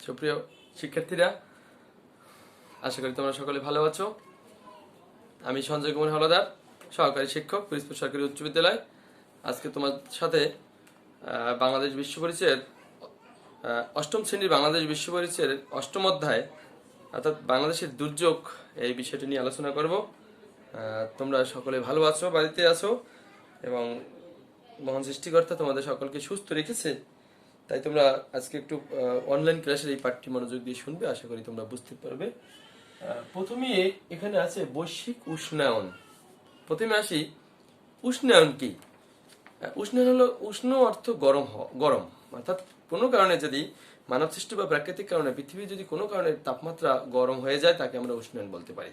সুপ্রিয় শিক্ষার্থীরা, আশা করি তোমরা সকলে ভালো আছো। আমি সঞ্জয় কুমার হলদার, সহকারী শিক্ষক, পিরোজপুর সরকারি উচ্চ বিদ্যালয়। আজকে তোমার সাথে বাংলাদেশ বিশ্ব পরিচয়ের অষ্টম শ্রেণীর বাংলাদেশ বিশ্ব পরিচয়ের অষ্টম অধ্যায় অর্থাৎ বাংলাদেশের দুর্যোগ এই বিষয়টি নিয়ে আলোচনা করব। তোমরা সকলে ভালো আছো, বাড়িতে আছো এবং মহান সৃষ্টিকর্তা তোমাদের সকলকে সুস্থ রেখেছে। তাই তোমরা আজকে একটু অনলাইন ক্লাসের এই পাঠটি মনোযোগ দিয়ে শুনবে, আশা করি তোমরা বুঝতে পারবে। প্রথমে এখানে আছে বৈশ্বিক উষ্ণায়ন। প্রথমে আসি, উষ্ণায়ন কি? উষ্ণায়ন হলো, উষ্ণ অর্থ গরম, গরম অর্থাৎ কোনো কারণে যদি মানবসৃষ্ট বা প্রাকৃতিক কারণে পৃথিবীর যদি কোনো কারণে তাপমাত্রা গরম হয়ে যায় তাকে আমরা উষ্ণায়ন বলতে পারি।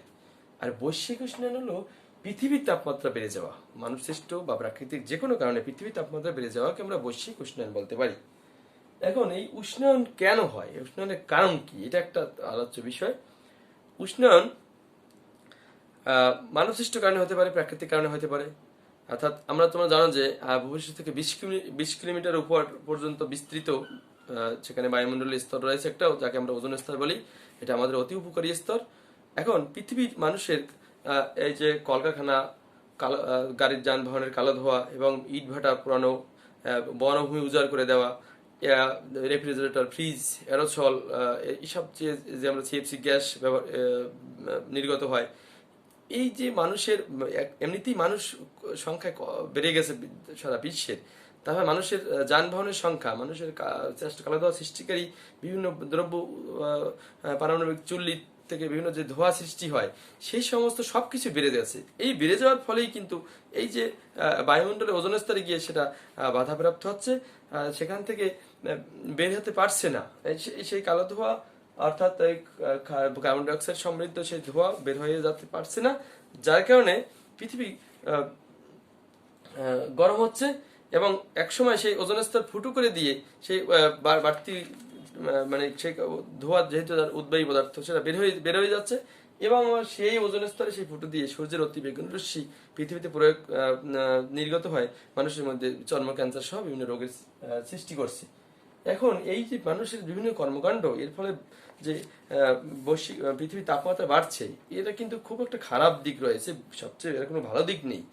আর বৈশ্বিক উষ্ণায়ন হলো পৃথিবীর তাপমাত্রা বেড়ে যাওয়া, মানবসৃষ্ট বা প্রাকৃতিক যে কোনো কারণে পৃথিবীর তাপমাত্রা বেড়ে যাওয়াকে আমরা বৈশ্বিক উষ্ণায়ন বলতে পারি। এখন এই উষ্ণায়ন কেন হয়, উষ্ণায়নের কারণ কি, এটা একটা আলোচ্য বিষয়। উষ্ণায়ন মানবসৃষ্ট কারণে হতে পারে, প্রাকৃতিক কারণে হতে পারে। অর্থাৎ তোমরা জানো যে ভূপৃষ্ঠ থেকে 20 কিলোমিটার উপর পর্যন্ত বিস্তৃত সেখানে বায়ুমণ্ডলীয় স্তর রয়েছে একটা, যাকে আমরা ওজোন স্তর বলি। এটা আমাদের অতি উপকারী স্তর। এখন পৃথিবীর মানুষের এই যে কলকারখানা, গাড়ির যানবাহনের কালো ধোয়া এবং ইট ভাটা পোড়ানো, বনভূমি উজাড় করে দেওয়া, রেফ্রিজারেটর, ফ্রিজ, অ্যারোসল, এইসব যে আমরা সিএফসি গ্যাস নির্গত হয়, এই যে মানুষের এমনিতেই মানুষ সংখ্যা বেড়ে গেছে সারা বিশ্বের, তারপর মানুষের যানবাহনের সংখ্যা, মানুষের কালো ধোঁয়া সৃষ্টিকারী বিভিন্ন দ্রব্য, পারমাণবিক চুল্লি থেকে বিভিন্ন যে ধোঁয়া সৃষ্টি হয়, সেই সমস্ত সবকিছু বেড়ে যাচ্ছে। এই বেড়ে যাওয়ার ফলেই কিন্তু এই যে বায়ুমণ্ডলে ওজোন স্তরে গিয়ে সেটা বাধাপ্রাপ্ত হচ্ছে, সেখান থেকে বের হতে পারছে না। সেই কালো ধোঁয়া অর্থাৎ কার্বন ডাইঅক্সাইড সমৃদ্ধ সেই ধোঁয়া বের হয়ে যেতে পারছে না, যার কারণে পৃথিবী গরম হচ্ছে এবং একসময় সেই ওজোন স্তর ফুটো করে দিয়ে সেই বাড়তি মানে সেই ধোঁয়া, যেহেতু তার উদ্বায়ী পদার্থ, সেটা বের হয়ে যাচ্ছে এবং সেই ওজোন স্তরে সেই ফুটো দিয়ে সূর্যের অতি বেগুন রশ্মি পৃথিবীতে প্রয়োগ নির্গত হয়, মানুষের মধ্যে চর্ম ক্যান্সার সহ বিভিন্ন রোগের সৃষ্টি করছে। এখন এই যে মানুষের বিভিন্ন কর্মকাণ্ড, এর ফলে যে বৈশ্বিক পৃথিবীর তাপমাত্রা বাড়ছে, এটা কিন্তু খুব একটা খারাপ দিক রয়েছে, সবচেয়ে এর কোনো ভালো দিক নেই।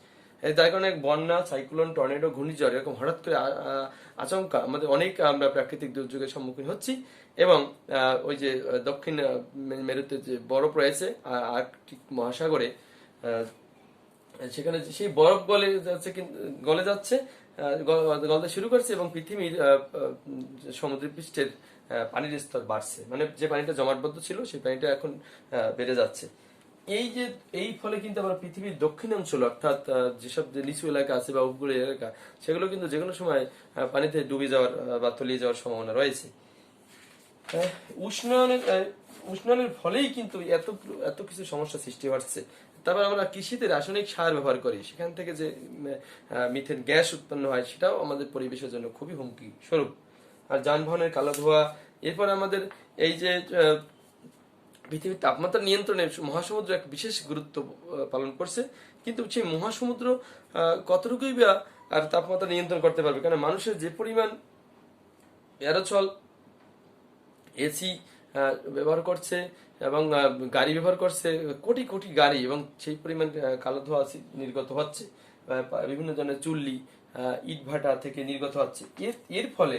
তার কারণে বন্যা, সাইক্লোন, টর্নেডো, ঘূর্ণিঝড় এরকম হঠাৎ করে আচমকা আমাদের অনেক আমরা প্রাকৃতিক দুর্যোগের সম্মুখীন হচ্ছি এবং ওই যে দক্ষিণ মেরুতে যে বরফ রয়েছে আর্কটিক মহাসাগরে, সেখানে সেই বরফ গলে যাচ্ছে, গলতে শুরু করছে এবং পৃথিবীর সমুদ্র পৃষ্ঠের পানির স্তর বাড়ছে, মানে যে পানিটা জমাটবদ্ধ ছিল সেই পানিটা এখন বেড়ে যাচ্ছে। এই ফলে কিন্তু আমরা পৃথিবীর দক্ষিণ অঞ্চল অর্থাৎ যেসব নিচু এলাকা আছে বা উপকূলীয় এলাকা, সেগুলো কিন্তু যে কোনো সময় পানিতে ডুবে যাওয়ার বা তলিয়ে যাওয়ার সম্ভাবনা রয়েছে। উষ্ণায়নের ফলেই কিন্তু এত কিছু সমস্যা সৃষ্টি হচ্ছে। তারপর আমরা কৃষিতে রাসায়নিক সার ব্যবহার করি, সেখান থেকে যে মিথেন গ্যাস উৎপন্ন হয়, সেটাও আমাদের পরিবেশের জন্য খুবই হুমকি স্বরূপ। আর যানবাহনের কালো ধোঁয়া, এরপর আমাদের এই যে পৃথিবীর তাপমাত্রা নিয়ন্ত্রণে মহাসমুদ্র এক বিশেষ গুরুত্ব পালন করছে, কিন্তু সেই মহাসমুদ্র কতটুকুই বা আর তাপমাত্রা নিয়ন্ত্রণ করতে পারবে? কারণ মানুষের যে পরিমাণ এরোসল, এসি ব্যবহার করছে এবং গাড়ি ব্যবহার করছে, কোটি কোটি গাড়ি, এবং সেই পরিমাণ কালো ধোঁয়া নির্গত হচ্ছে, বিভিন্ন ধরনের চুল্লি, ইট ভাটা থেকে নির্গত হচ্ছে। এর ফলে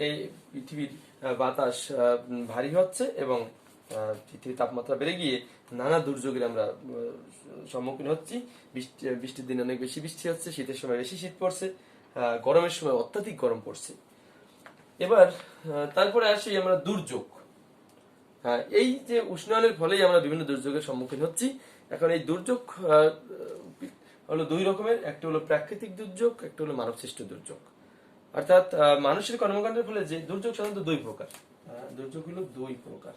এই পৃথিবীর বাতাস ভারী হচ্ছে এবং পৃথিবীর তাপমাত্রা বেড়ে গিয়ে নানা দুর্যোগের আমরা সম্মুখীন হচ্ছি। বৃষ্টির দিনে অনেক বেশি বৃষ্টি হচ্ছে, শীতের সময় বেশি শীত পড়ছে, গরমের সময় অত্যাধিক গরম পড়ছে। এবার তারপরে আসি আমরা দুর্যোগ। এই যে উষ্ণায়নের ফলেই আমরা বিভিন্ন দুর্যোগের সম্মুখীন হচ্ছি। এখন এই দুর্যোগ হলো দুই রকমের, একটা হলো প্রাকৃতিক দুর্যোগ, একটা হলো মানবসৃষ্ট দুর্যোগ। অর্থাৎ মানুষের কর্মকাণ্ডের ফলে যে দুর্যোগ সাধারণত দুই প্রকার। দুর্যোগ হলো দুই প্রকার,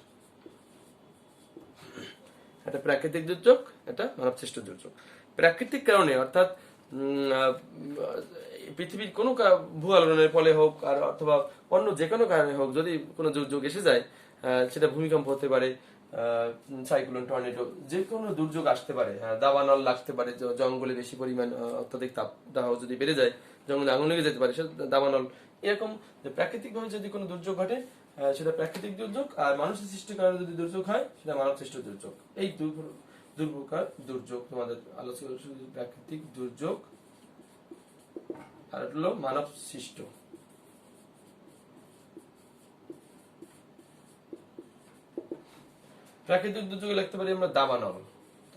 একটা প্রাকৃতিক দুর্যোগ, একটা মানবসৃষ্ট দুর্যোগ। প্রাকৃতিক কারণে অর্থাৎ পৃথিবীর কোনো ভূ-আলোড়নের ফলে হোক আর অথবা অন্য যে কোনো কারণে হোক, যদি কোনো দুর্যোগ এসে যায়, সেটা ভূমিকম্প হতে পারে, সাইক্লোন, টর্নেডো, যে কোনো দুর্যোগ আসতে পারে, দাবানল লাগতে পারে, জঙ্গলে বেশি পরিমাণ অত্যাধিক তাপদাহ যদি বেড়ে যায়, জঙ্গলে আগুন লেগে যেতে পারে, সে দাবানল। এরকম প্রাকৃতিকভাবে যদি কোনো দুর্যোগ ঘটে, সেটা প্রাকৃতিক দুর্যোগ, আর মানুষের সৃষ্টির কারণে যদি দুর্যোগ হয় সেটা মানব সৃষ্ট দুর্যোগ। এই দুই প্রকার দুর্যোগ তোমাদের আলোচনা, প্রাকৃতিক দুর্যোগ আর হলো মানব সৃষ্ট। প্রাকৃতিক দুর্যোগে লিখতে পারি আমরা দাবানল।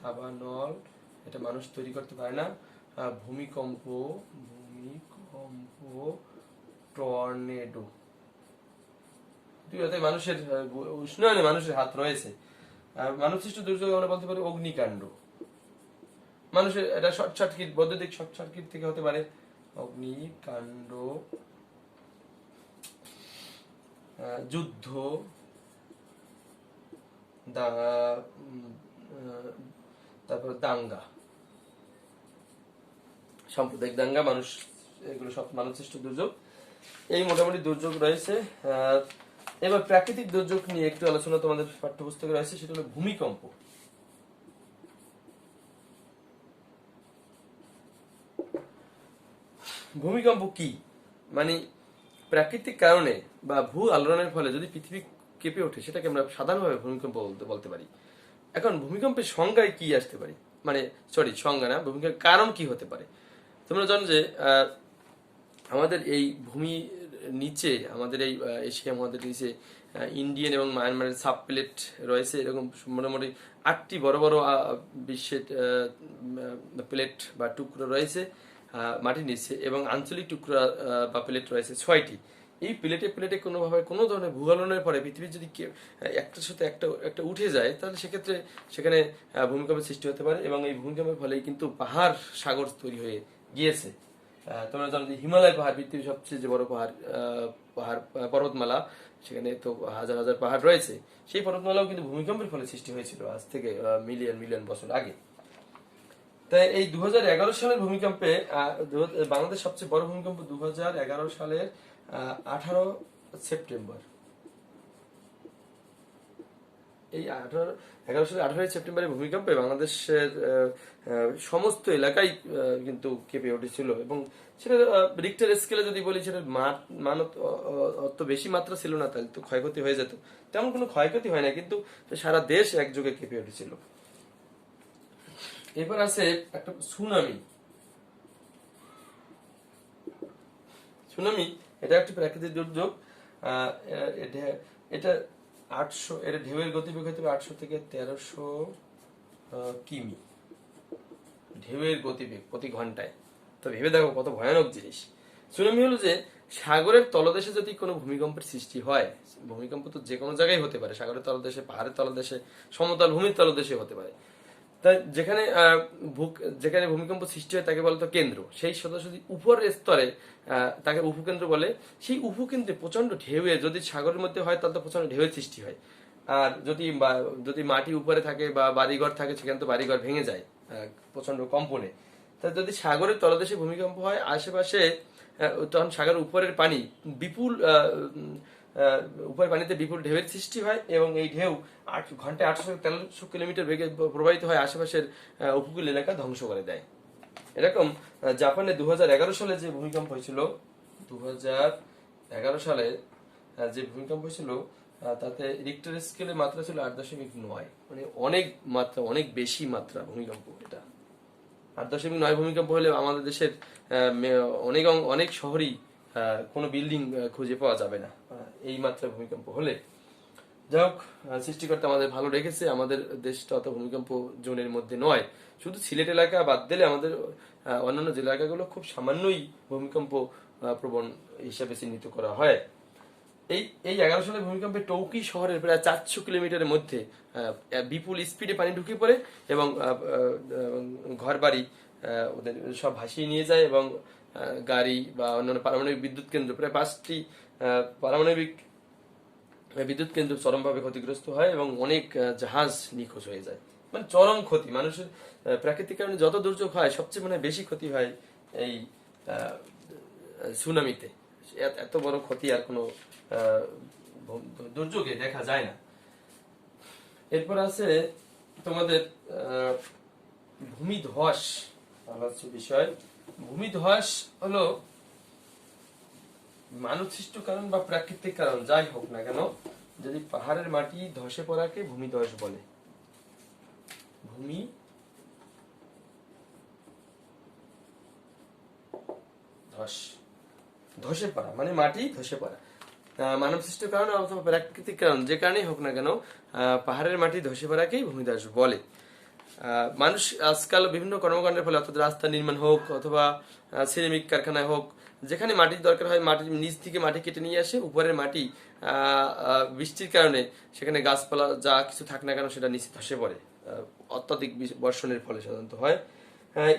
দাবানল এটা মানুষ তৈরি করতে পারে না। ভূমিকম্প, ভূমিকম্প, টর্নেডো, মানুষের উষ্ণায়নে মানুষের হাত রয়েছে। মানব সৃষ্ট দুর্যোগ আমরা বলতে পারি অগ্নিকাণ্ড। মানুষের এটা শর্ট সার্কিট, বৈদ্যুতিক শর্ট সার্কিট থেকে হতে পারে অগ্নিকাণ্ড। যুদ্ধ, তারপর দাঙ্গা, সাম্প্রদায়িক দাঙ্গা, মানুষ, এগুলো সব মানব সৃষ্ট দুর্যোগ। এই মোটামুটি দুর্যোগ রয়েছে। এবার প্রাকৃতিক দুর্যোগ নিয়ে একটু আলোচনা তোমাদের পাঠ্যপুস্তকে রয়েছে, সেটা হলো ভূমিকম্প। ভূমিকম্প কি? মানে প্রাকৃতিক কারণে বা ভূ আলোড়নের ফলে যদি পৃথিবী কেঁপে ওঠে সেটাকে আমরা সাধারণভাবে ভূমিকম্প বলতে পারি। এখন ভূমিকম্পের সংজ্ঞায় কি আসতে পারে, মানে সংজ্ঞা না, ভূমিকম্পের কারণ কি হতে পারে। তোমরা জানো যে আমাদের এই ভূমির নিচে, আমাদের এই এশিয়া মহাদেশের নিচে ইন্ডিয়ান এবং মায়ানমারের সাব প্লেট রয়েছে। এরকম মোটামুটি 8টি বড় বড় বিশ্বের প্লেট বা টুকরো রয়েছে মাটির নিচে, এবং আঞ্চলিক টুকরা বা প্লেট রয়েছে 6টি। এই প্লেটে কোনোভাবে কোনো ধরনের ভূগোলনের পরে পৃথিবীর যদি একটার সাথে একটা উঠে যায়, তাহলে সেক্ষেত্রে সেখানে ভূমিকম্পের সৃষ্টি হতে পারে, এবং এই ভূমিকম্পের ফলেই কিন্তু পাহাড় সাগর তৈরি হয়ে গিয়েছে। তোমরা জানো যে হিমালয় পাহাড় পৃথিবীর সবচেয়ে যে বড় পাহাড় পর্বতমালা, সেখানে তো হাজার হাজার পাহাড় রয়েছে। সেই পর্বতমালাও কিন্তু ভূমিকম্পের ফলে সৃষ্টি হয়েছিল আজ থেকে মিলিয়ন বছর আগে। তাই এই 2011 সালের ভূমিকম্পে, বাংলাদেশ সবচেয়ে বড় ভূমিকম্প 2011 সালের 18 সেপ্টেম্বর। এই 11 সালের 18 সেপ্টেম্বরের ভূমিকম্পে বাংলাদেশের সমস্ত এলাকায় কিন্তু কেঁপে উঠেছিল, এবং সেটা রিক্টার স্কেলে যদি বলি, সেটা মান অত বেশি মাত্রা ছিল না, তাহলে তো ক্ষয়ক্ষতি হয়ে যেত। তেমন কোনো ক্ষয়ক্ষতি হয় না, কিন্তু সারা দেশ একযোগে কেঁপে উঠেছিল। এবার আছে একটা সুনামি। সুনামি এটা একটি প্রাকৃতিক দুর্যোগ। এটা 800, এর ঢেউয়ের গতিবেগ হতে 800 থেকে 1300 কিমি ঢেউয়ের গতিবেগ প্রতি ঘন্টায়। তো ভেবে দেখো কত ভয়ানক জিনিস। সুনামি হলো যে সাগরের তলদেশে যদি কোনো ভূমিকম্পের সৃষ্টি হয়, ভূমিকম্প তো যে কোনো জায়গায় হতে পারে, সাগরের তলদেশে, পাহাড়ের তলদেশে, সমতল ভূমির তলদেশে হতে পারে। তাই যেখানে ভূমিকম্প সৃষ্টি হয় তাকে বলে তো কেন্দ্র। সেই সোজাসুজি উপরের স্তরে তাকে উপকেন্দ্র বলে। সেই উপকেন্দ্রে প্রচন্ড ঢেউয়ে, যদি সাগরের মধ্যে হয় তাহলে তো প্রচন্ড ঢেউয়ের সৃষ্টি হয়। আর যদি মাটি উপরে থাকে বা বাড়িঘর থাকে, সেখানে তো বাড়িঘর ভেঙে যায় প্রচন্ড কম্পনে। তাই যদি সাগরের তলদেশে ভূমিকম্প হয়, আশেপাশে তখন সাগরের উপরের পানি বিপুল উপরের পানিতে বিপুল ঢেউয়ের সৃষ্টি হয়, এবং এই ঢেউ ঘন্টায় 800 থেকে 1300 কিলোমিটার বেগে প্রবাহিত হয়, আশেপাশের উপকূল এলাকা ধ্বংস করে দেয়। এরকম জাপানে 2011 সালে যে ভূমিকম্প হয়েছিল, 2011 সালে যে ভূমিকম্প হয়েছিল, তাতে রিক্টার স্কেলে মাত্রা ছিল 8.9। মানে অনেক বেশি মাত্রা ভূমিকম্প। এটা 8.9 ভূমিকম্প হলে আমাদের দেশের অনেক শহরই কোনো বিল্ডিং খুঁজে পাওয়া যাবে না এই মাত্রায় ভূমিকম্প হলে। যাই হোক, সৃষ্টিকর্তা আমাদের ভালো রেখেছে, আমাদের দেশটা অত ভূমিকম্প জোনের মধ্যে নয়। শুধু সিলেট এলাকা বাদ দিলে আমাদের অন্যান্য জেলা এলাকাগুলো খুব সামান্যই ভূমিকম্প প্রবণ হিসাবে চিহ্নিত করা হয়। এই 11 সালের ভূমিকম্পে টৌকি শহরের প্রায় 400 কিলোমিটারের মধ্যে বিপুল স্পিডে পানি ঢুকে পড়ে, এবং ঘর বাড়ি ওদের সব ভাসিয়ে নিয়ে যায়, এবং গাড়ি বা অন্যান্য পারমাণবিক বিদ্যুৎ কেন্দ্র, প্রায় 5টি পারমাণবিক বিদ্যুৎ কেন্দ্র চরমভাবে ক্ষতিগ্রস্ত হয়, এবং অনেক জাহাজ নিখোঁজ হয়ে যায়। মানে চরম ক্ষতি। মানুষের প্রাকৃতিক কারণে যত দুর্যোগ হয়, সবচেয়ে বেশি ক্ষতি হয় এই সুনামিতে। এত বড় ক্ষতি আর কোনো দুর্যোগে দেখা যায় না। এরপর আছে তোমাদের ভূমিধস বিষয়। ভূমিধস হলো মানব সৃষ্ট কারণ বা প্রাকৃতিক কারণ যাই হোক না কেন, যদি পাহাড়ের মাটি ধসে পড়াকে ভূমিধস বলে। ভূমি ধস, ধসে পড়া মানে মাটি ধসে পড়া। মানব সৃষ্ট কারণ অথবা প্রাকৃতিক কারণ যে কারণেই হোক না কেন, পাহাড়ের মাটি ধসে পড়াকেই ভূমিধস বলে। মানুষ আজকাল বিভিন্ন কর্মকাণ্ডের ফলে, অর্থাৎ রাস্তা নির্মাণ হোক অথবা সিরামিক কারখানায় হোক, যেখানে মাটির দরকার হয় মাটির নিচ থেকে মাটি কেটে নিয়ে আসে, উপরের মাটি বৃষ্টির কারণে সেখানে গাছপালা যা কিছু থাক না কেন সেটা নিচে ধসে পড়ে, অত্যাধিক বর্ষণের ফলে সাধারণত হয়।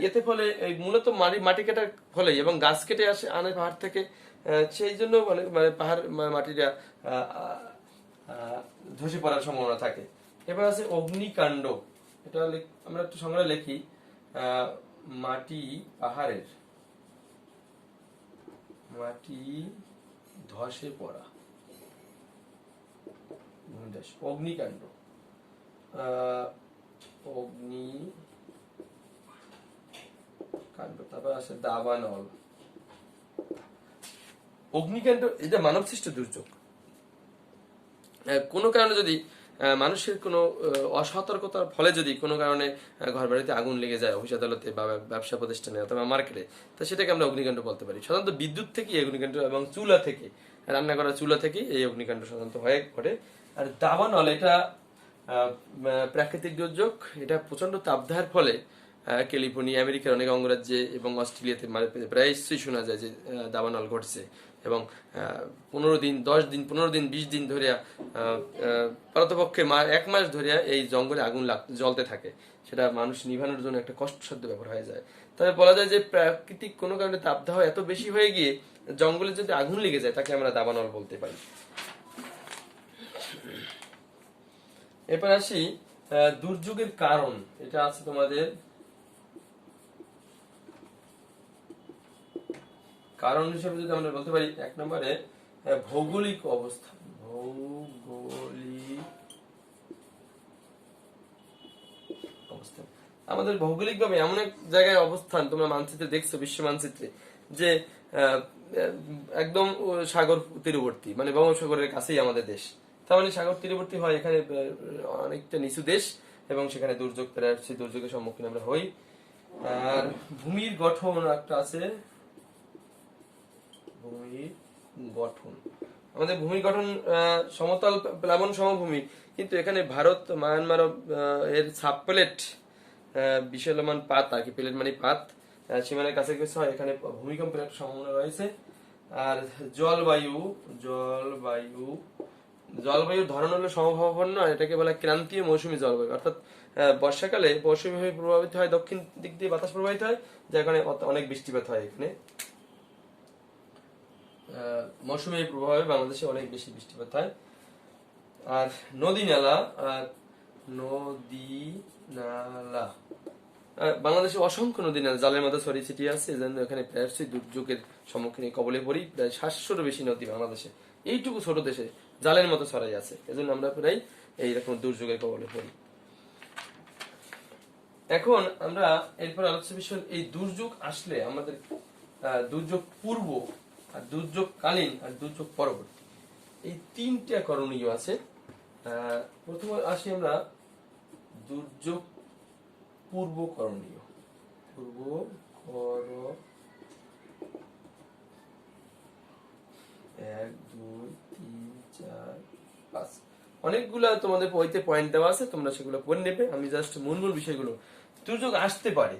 এতে ফলে এই মূলত মাটি কাটার ফলে এবং গাছ কেটে আসে আনে পাহাড় থেকে, সেই জন্য মানে মানে পাহাড় মাটিটা ধসে পড়ার সম্ভাবনা থাকে। এবার আছে অগ্নিকাণ্ড। এটা আমরা একটু সংজ্ঞা লিখি। মাটি পাহাড়ের মাটি ধসে পড়া, অগ্নিকাণ্ড। অগ্নিকাণ্ড, তারপর আছে দাবানল। অগ্নিকাণ্ড এটা মানব সৃষ্ট দুর্যোগ। কোনো কারণে যদি মানুষের কোনো অসতর্কতার ফলে যদি কোনো কারণে ঘর বাড়িতে আগুন লেগে যায়, অফিস আদালতে বা ব্যবসা প্রতিষ্ঠানে অথবা মার্কেটে, তো সেটাকে আমরা অগ্নিকাণ্ড বলতে পারি। সাধারণত বিদ্যুৎ থেকে অগ্নিকাণ্ড এবং চুলা থেকে, রান্না করা চুলা থেকে এই অগ্নিকাণ্ড সাধারণত হয়ে ঘটে। আর দাবানল এটা প্রাকৃতিক দুর্যোগ। এটা প্রচন্ড তাপদাহের ফলে ক্যালিফোর্নিয়া, আমেরিকার অনেক অঙ্গরাজ্যে এবং অস্ট্রেলিয়াতে প্রায়শই শোনা যায় যে দাবানল ঘটছে, এবং 15 দিন, 10 দিন, 15 দিন, 20 দিন ধরে পারতপক্ষে 1 মাস ধরে এই জঙ্গলে আগুন জ্বলতে থাকে। সেটা মানুষ নিভানোর জন্য একটা কষ্টসাধ্য ব্যাপার হয়ে যায়। তবে বলা যায় যে প্রাকৃতিক কোনো কারণে তাপদাহ এত বেশি হয়ে গিয়ে জঙ্গলে যদি আগুন লেগে যায় তাকে আমরা দাবানল বলতে পারি। এরপর আসি দুর্যোগের কারণ। এটা আছে তোমাদের কারণ হিসেবে যদি আমরা বলতে পারি, 1 নম্বরে ভৌগোলিক অবস্থান। আমাদের ভৌগোলিকভাবে এমন এক জায়গায় অবস্থান, তোমরা মানচিত্রে দেখছো, বিশ্ব মানচিত্রে, যে একদম সাগর তীরবর্তী, মানে বঙ্গোপসাগরের কাছেই আমাদের দেশ। তার মানে সাগর তীরবর্তী হয়, এখানে অনেকটা নিচু দেশ এবং সেখানে দুর্যোগ প্রায়শই দুর্যোগের সম্মুখীন আমরা হই। আর ভূমির গঠন একটা আছে, ভূমির গঠন। আমাদের ভূমির গঠন সমতল প্লাবন সমভূমি, কিন্তু এখানে ভারত, মায়ানমার এর সাবপ্লেট বিশালমান পাত, আর কি প্লেট মানে পাত, সীমানার কাছে কাছে হয়, এখানে ভূমিকম্পের একটা সম্ভাবনা রয়েছে। আর জলবায়ু ধরন হলো সমভাবাপন্ন, আর এটাকে বলা ক্রান্তীয় মৌসুমী জলবায়ু। অর্থাৎ বর্ষাকালে মৌসুমীভাবে প্রভাবিত হয়, দক্ষিণ দিক দিয়ে বাতাস প্রবাহিত হয়, যার কারণে অনেক বৃষ্টিপাত হয়। এখানে মৌসুমী প্রভাবে বাংলাদেশে অনেক বেশি বৃষ্টিপাত হয়। আর নদী নালা, বাংলাদেশে অসংখ্য নদী নালা জালের মতো ছড়িয়ে ছিটিয়ে আছে, এজন্য এখানে প্রায়শই দুর্যোগের সম্মুখীন কবলে পড়ি। প্রায় 700-র বেশি নদী বাংলাদেশে, এইটুকু ছোট দেশে জালের মতো ছড়াই আছে, এজন্য আমরা প্রায় এইরকম দুর্যোগের কবলে পড়ি। এখন আমরা এরপর আলোচ্য বিষয়, এই দুর্যোগ আসলে আমাদের দুর্যোগ পূর্ব আর দুর্যোগকালীন আর দুর্যোগ পরবর্তী, এই 3টা করণীয় আছে। প্রথমে আসি আমরা দুর্যোগ পূর্ব করণীয়। 1, 2, 3, 4, 5 অনেকগুলা তোমাদের বইতে পয়েন্ট দেওয়া আছে, তোমরা সেগুলো পড়ে নেবে। আমি জাস্ট মূল বিষয়গুলো। দুর্যোগ আসতে পারে,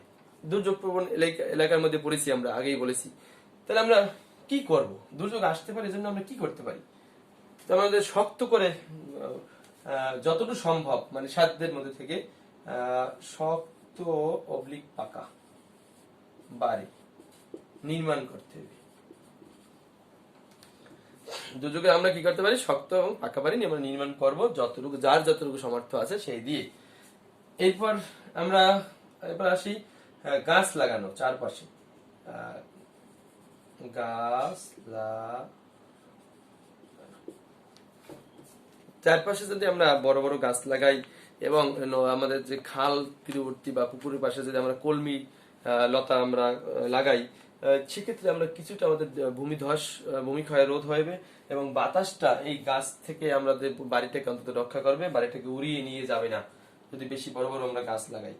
দুর্যোগ প্রবণ এলাকার মধ্যে পড়েছি আমরা, আগেই বলেছি। তাহলে আমরা কি করব? দুর্যোগ আসতে পারে, এজন্য আমরা কি করতে পারি? আমাদের শক্ত করে, যতটুকু সম্ভব, মানে সাধ্যের মধ্যে থেকে শক্ত পাকা বাড়ি নির্মাণ করতে হবে। দুর্যোগে আমরা কি করতে পারি? শক্ত এবং পাকা বাড়ি আমরা নির্মাণ করব, যার যতটুকু সামর্থ্য আছে সেই দিয়ে। এরপর আমরা আসি গাছ লাগানো, চারপাশে চারপাশে যদি আমরা বড় বড় গাছ লাগাই এবং আমাদের যে খাল তীরবর্তী বা পুকুরের পাশে যদি আমরা কলমি লতা আমরা লাগাই, সেক্ষেত্রে আমরা কিছুটা আমাদের ভূমিধস ভূমিক্ষয় রোধ হবে এবং বাতাসটা এই গাছ থেকে আমাদের বাড়িটাকে অন্তত রক্ষা করবে, বাড়িটাকে উড়িয়ে নিয়ে যাবে না যদি বেশি বড় বড় আমরা গাছ লাগাই।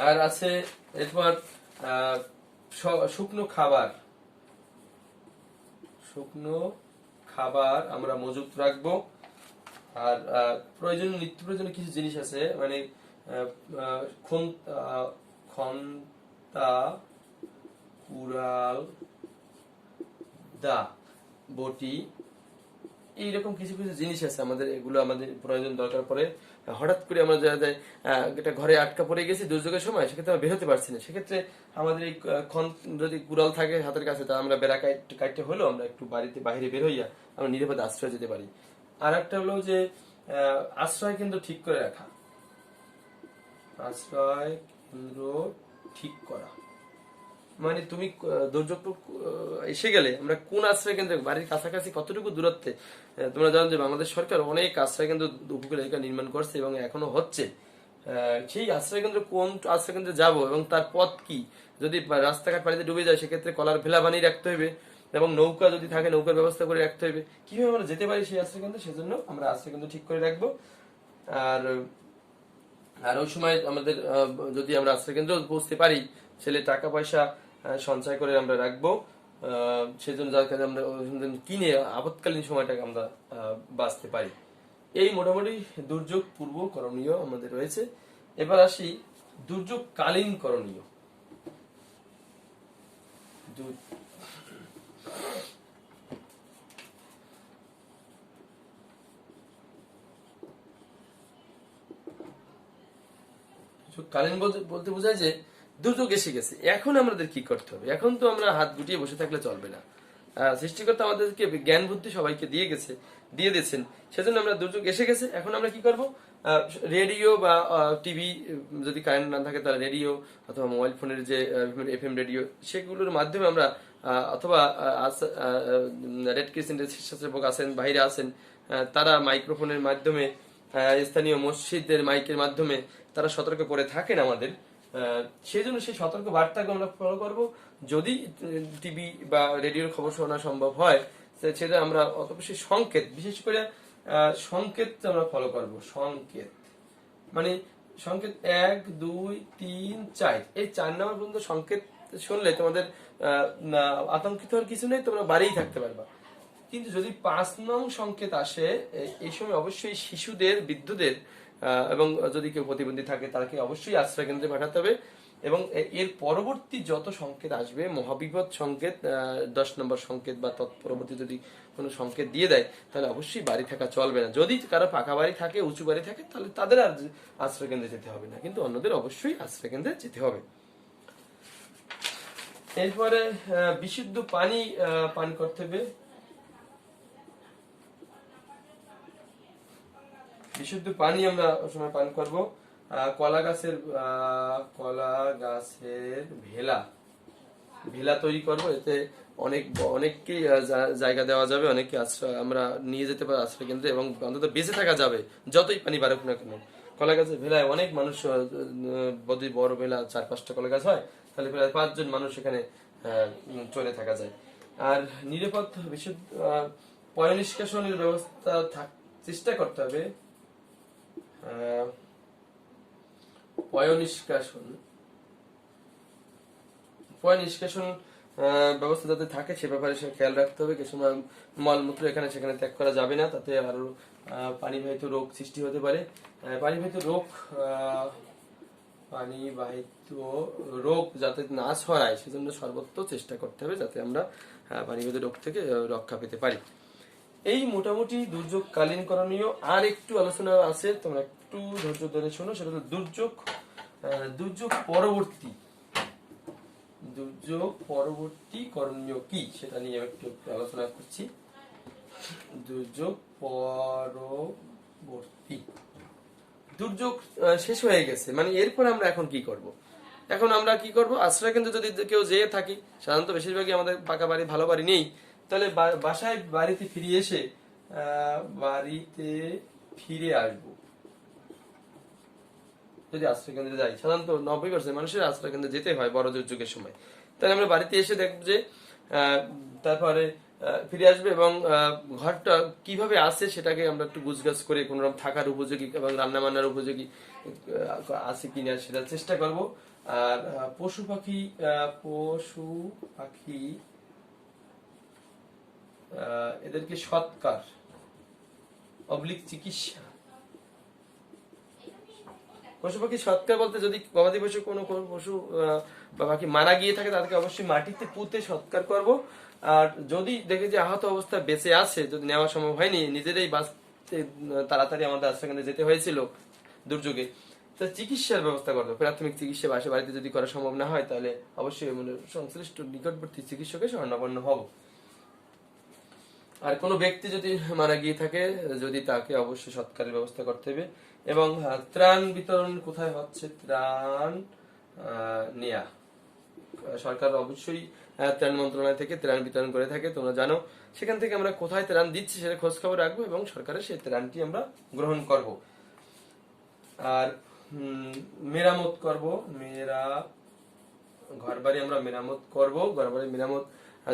আর আছে এরপর শুকনো খাবার, শুকনো খাবার আমরা মজুত রাখবো। আর প্রয়োজনীয় নিত্য প্রয়োজনীয় কিছু জিনিস আছে, মানে খন্তা, কুড়াল, দা, বটি, এইরকম কিছু কিছু জিনিস আছে আমাদের, এগুলো আমাদের প্রয়োজন দরকার পড়ে। হঠাৎ করে আমরা দেখা যায় একটা ঘরে আটকা পড়ে গেছি দুর্যোগের সময়, সেক্ষেত্রে আমরা বের হতে পারছি না, সেক্ষেত্রে আমাদের এই যদি কুড়াল থাকে হাতের কাছে, তা আমরা বেড়া কাটতে হলেও আমরা একটু বাড়িতে বাইরে বের হইয়া আমরা নিরাপদে আশ্রয় যেতে পারি। আর একটা হলো যে আশ্রয় কেন্দ্র ঠিক করে রাখা, আশ্রয় কেন্দ্র ঠিক করা, মানে তুমি দুর্যোগ এসে গেলে আমরা কোন আশ্রয় কেন্দ্রে, বাড়ির কাছাকাছি কতটুকু দূরত্বে। তোমরা জানো যে বাংলাদেশ সরকার অনেক আশ্রয় কেন্দ্র উপকূল এলাকা নির্মাণ করছে এবং এখনো হচ্ছে। সেই আশ্রয় কেন্দ্র, কোন আশ্রয় কেন্দ্রে যাব এবং তার পথ কি, যদি রাস্তাঘাট পানিতে ডুবে যায় সেক্ষেত্রে কলার ভেলা বানিয়ে রাখতে হবে এবং নৌকা যদি থাকে নৌকার ব্যবস্থা করে রাখতে হবে। কিভাবে আমরা যেতে পারি সেই আশ্রয় কেন্দ্রে, সেজন্য আমরা আশ্রয় কেন্দ্র ঠিক করে রাখবো। আর আর ওই সময় আমাদের যদি আমরা আশ্রয় কেন্দ্র পৌঁছতে পারি, ছেলে টাকা পয়সা সঞ্চয় করে আমরা রাখবো, সেজন্য যার কাছে আমরা কিনে আপৎকালীন সময়টাকে আমরা বাঁচতে পারি। এই মোটামুটি দুর্যোগ পূর্ব করণীয় আমাদের রয়েছে। এবার আসি দুর্যোগকালীন করণীয়। কালীন বলতে বোঝায় যে দুর্যোগ এসে গেছে, এখন আমাদের কি করতে হবে। এখন তো আমরা হাত গুটিয়ে বসে থাকলে চলবে না। সৃষ্টিকর্তা আমাদেরকে জ্ঞান বুদ্ধি সবাইকে দিয়ে দিয়েছেন, সেজন্য আমরা দুর্যোগ এসে গেছে, এখন আমরা কি করব, রেডিও বা টিভি, যদি কারেন্ট না থাকে তাহলে রেডিও অথবা মোবাইল ফোনের যে এফএম রেডিও, সেগুলোর মাধ্যমে আমরা অথবা রেড ক্রিসেন্টের স্বেচ্ছাসেবক আছেন, বাইরে আছেন, তারা মাইক্রোফোনের মাধ্যমে, স্থানীয় মসজিদের মাইকের মাধ্যমে তারা সতর্ক করে থাকেন আমাদের। সেই জন্য সেই সতর্ক বার্তাকে আমরা ফলো করব। যদি টিভি বা রেডিওর খবর শোনা সম্ভব হয়, সেটা আমরা অবশ্যই সংকেত, বিশেষ করে সংকেত আমরা ফলো করব। সংকেত মানে সংকেত 1, 2, 3, 4, এই 4 নম্বর পর্যন্ত সংকেত শুনলে তোমাদের আতঙ্কিত হওয়ার কিছু নেই, তোমরা বাড়িই থাকতে পারবা। কিন্তু যদি 5 নং সংকেত আসে, এই সময় অবশ্যই শিশুদের, বৃদ্ধদের এবং যদি কেউ প্রতিবন্ধী থাকে তাকে অবশ্যই আশ্রয় কেন্দ্রে পাঠাতে হবে। এবং এর পরবর্তী যত সংকেত আসবে, মহাবিপদ সংকেত, 10 নম্বর সংকেত বা তৎপরবর্তী যদি কোনো সংকেত দিয়ে দেয়, তাহলে অবশ্যই বাড়ি থাকা চলবে না। যদি কারো পাকা বাড়ি থাকে, উঁচু বাড়ি থাকে, তাহলে তাদের আর আশ্রয় কেন্দ্রে যেতে হবে না, কিন্তু অন্যদের অবশ্যই আশ্রয় কেন্দ্রে যেতে হবে। এরপরে বিশুদ্ধ পানি পান করতে হবে। বিশুদ্ধ পানি আমরা সময় পান করব। কলা গাছের ভেলা ভেলা তৈরি করব, এতে অনেককেই জায়গা দেওয়া যাবে, অনেককে আমরা নিয়ে যেতে পারি আশ্রয় কেন্দ্রে এবং অন্তত বেঁচে থাকা যাবে যতই পানি বাড়ুক না কেন। কলা গাছের ভেলায় অনেক মানুষ, যদি বড় ভেলা 4-5টা কলা গাছ হয়, তাহলে প্রায় 5 জন মানুষ এখানে চলে থাকা যায়। আর নিরাপদ বিশুদ্ধ পয় নিষ্কাশনের ব্যবস্থা চেষ্টা করতে হবে। পয় নিষ্কাশন ব্যবস্থা যাতে থাকে সে ব্যাপারে খেয়াল রাখতে হবে। কিছু মলমূত্র এখানে সেখানে ত্যাগ করা যাবে না, তাতে আরো পানিবাহিত রোগ সৃষ্টি হতে পারে। পানিবাহিত রোগ যাতে না ছড়ায়, সেজন্য সর্বত্র চেষ্টা করতে হবে যাতে আমরা পানিবাহিত রোগ থেকে রক্ষা পেতে পারি। এই মোটামুটি দুর্যোগকালীন করণীয়। আর একটু আলোচনা আছে, তোমরা একটু ধৈর্য ধরে শোনো। সেটা হলো দুর্যোগ পরবর্তী করণীয় কি, সেটা নিয়ে একটু আলোচনা করছি। দুর্যোগ শেষ হয়ে গেছে, মানে এরপর আমরা এখন কি করব। এখন আমরা কি করব, আশ্রয় কেন্দ্রে যদি কেউ যেয়ে থাকি, সাধারণত বেশিরভাগই আমাদের পাকা বাড়ি, ভালো বাড়ি নেই, তাহলে বাড়িতে ফিরে আসবো। যদি আশ্রয় কেন্দ্রে যাই, সাধারণত 90% মানুষের আশ্রয় কেন্দ্রে যেতে হয় বড় দুর্যোগের সময়। তাহলে আমরা বাড়িতে এসে দেখব যে তারপরে ফিরে আসবে এবং ঘরটা কিভাবে আছে সেটাকে আমরা একটু গুছগাছ করে কোনোরকম থাকার উপযোগী এবং রান্না বান্নার উপযোগী আছে কিনা সেটা চেষ্টা করব। আর পশু পাখি এদেরকে সৎকার অবলিক চিকিৎসা। পশু পাখি সৎকার বলতে যদি গবাদি পশু কোনো কোনো পশু বা পাখি মারা গিয়ে থাকে তাদেরকে অবশ্যই মাটিতে পুঁতে সৎকার করব। আর যদি দেখে যে আহত অবস্থায় বেঁচে আছে, যদি নেওয়া সম্ভব হয়নি, নিজেরাই বাঁচতে তাড়াতাড়ি আমাদের আশ্রয়কেন্দ্রে যেতে হয়েছিল দুর্যোগে, তো চিকিৎসার ব্যবস্থা করবো। প্রাথমিক চিকিৎসা বাড়িতে যদি করা সম্ভব না হয় তাহলে অবশ্যই সংশ্লিষ্ট নিকটবর্তী চিকিৎসকের শরণাপন্ন হব। আর কোনো ব্যক্তি যদি মারা গিয়ে থাকে, যদি তাকে অবশ্যই সৎকারের ব্যবস্থা করতে হবে। এবং ত্রাণ বিতরণ কোথায় হচ্ছে, ত্রাণ নেয়া সরকার অবশ্যই ত্রাণ মন্ত্রণালয় থেকে ত্রাণ বিতরণ করে থাকে, তোমরা জানো। সেখান থেকে আমরা কোথায় ত্রাণ দিচ্ছি সেটা খোঁজ খবর রাখবো এবং সরকারের সেই ত্রাণটি আমরা গ্রহণ করব। আর মেরামত করব, ঘরবাড়ি আমরা মেরামত করব। ঘরবাড়ি মেরামত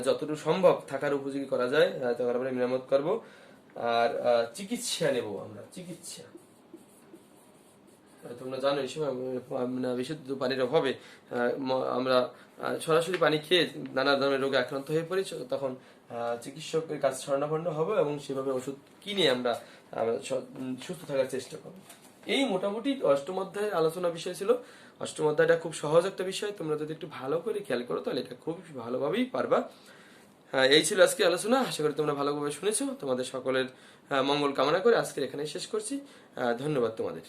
যতটুকু সম্ভব থাকার উপযোগী করা যায় ঘরবাড়ি মেরামত করব। আর চিকিৎসা নেব আমরা, চিকিৎসা। তোমরা জানো এই সময় বিশুদ্ধ পানির অভাবে আমরা সরাসরি পানি খেয়ে নানা ধরনের রোগে আক্রান্ত হয়ে পড়ি। তখন চিকিৎসকের কাছে শরণাপন্ন হবো এবং সেভাবে ওষুধ কিনে আমরা সুস্থ থাকার চেষ্টা করবো। এই মোটামুটি অষ্টম অধ্যায়ের আলোচনা বিষয় ছিল। অষ্টম অধ্যায়টা খুব সহজ একটা বিষয়, তোমরা যদি একটু ভালো করে খেয়াল করো তাহলে এটা খুব ভালোভাবেই পারবা। এই ছিল আজকে আলোচনা। আশা করি তোমরা ভালোভাবে শুনেছো। তোমাদের সকলের মঙ্গল কামনা করে আজকে এখানে শেষ করছি। ধন্যবাদ তোমাদের।